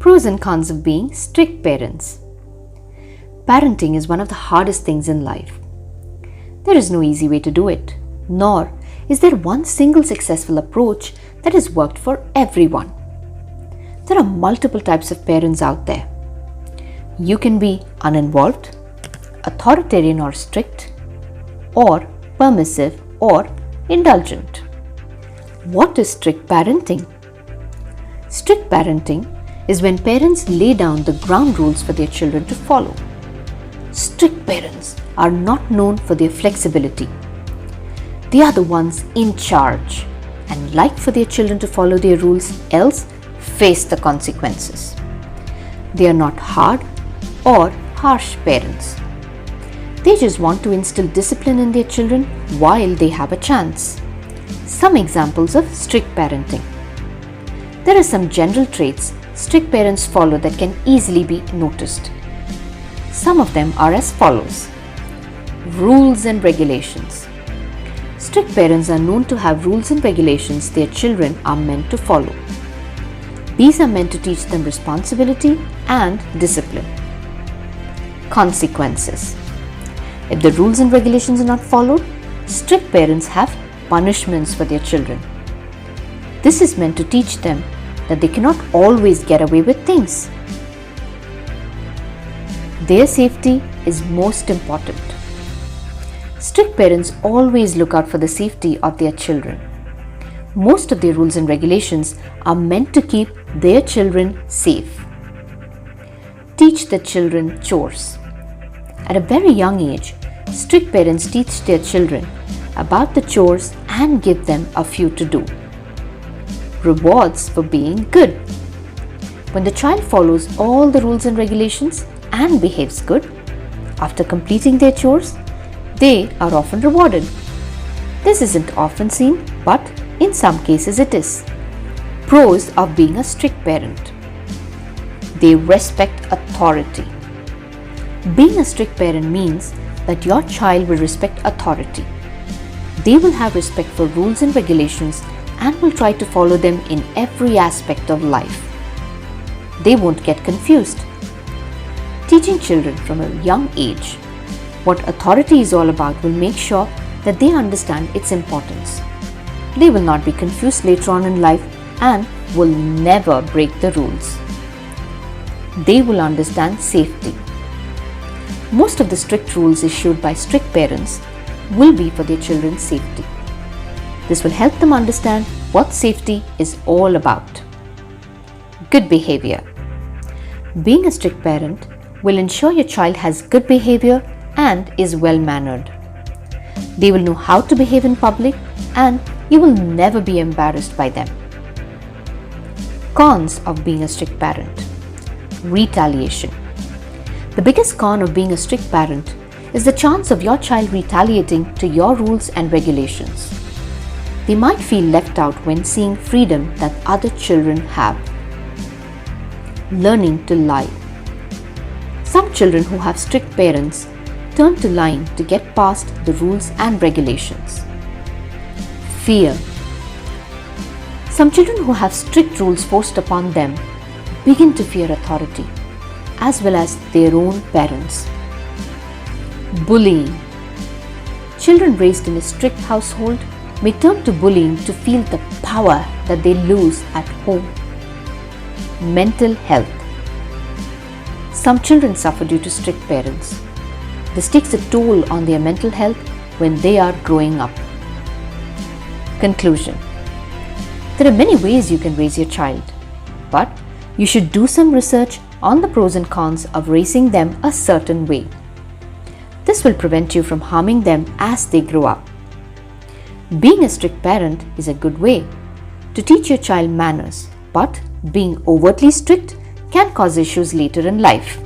Pros and cons of being strict parents. Parenting is one of the hardest things in life. There is no easy way to do it, nor is there one single successful approach that has worked for everyone. There are multiple types of parents out there. You can be uninvolved, authoritarian or strict, or permissive or indulgent. What is strict parenting? Strict parenting is when parents lay down the ground rules for their children to follow. Strict parents are not known for their flexibility. They are the ones in charge and like for their children to follow their rules, else face the consequences. They are not hard or harsh parents. They just want to instill discipline in their children while they have a chance. Some examples of strict parenting. There are some general traits strict parents follow that can easily be noticed. Some of them are as follows. Rules and regulations. Strict parents are known to have rules and regulations their children are meant to follow. These are meant to teach them responsibility and discipline. Consequences. If the rules and regulations are not followed, strict parents have punishments for their children. This is meant to teach them that they cannot always get away with things. Their safety is most important. Strict parents always look out for the safety of their children. Most of their rules and regulations are meant to keep their children safe. Teach the children chores. At a very young age, strict parents teach their children about the chores and give them a few to do. Rewards for being good. When the child follows all the rules and regulations and behaves good, after completing their chores, they are often rewarded. This isn't often seen, but in some cases it is. Pros of being a strict parent. They respect authority. Being a strict parent means that your child will respect authority. They will have respect for rules and regulations and will try to follow them in every aspect of life. They won't get confused. Teaching children from a young age what authority is all about will make sure that they understand its importance. They will not be confused later on in life and will never break the rules. They will understand safety. Most of the strict rules issued by strict parents will be for their children's safety. This will help them understand what safety is all about. Good behavior. Being a strict parent will ensure your child has good behavior and is well-mannered. They will know how to behave in public and you will never be embarrassed by them. Cons of being a strict parent. Retaliation. The biggest con of being a strict parent is the chance of your child retaliating to your rules and regulations. They might feel left out when seeing freedom that other children have. Learning to lie. Some children who have strict parents turn to lying to get past the rules and regulations. Fear. Some children who have strict rules forced upon them begin to fear authority, as well as their own parents. Bullying. Children raised in a strict household may turn to bullying to feel the power that they lose at home. Mental health. Some children suffer due to strict parents. This takes a toll on their mental health when they are growing up. Conclusion. There are many ways you can raise your child, but you should do some research on the pros and cons of raising them a certain way. This will prevent you from harming them as they grow up. Being a strict parent is a good way to teach your child manners, but being overtly strict can cause issues later in life.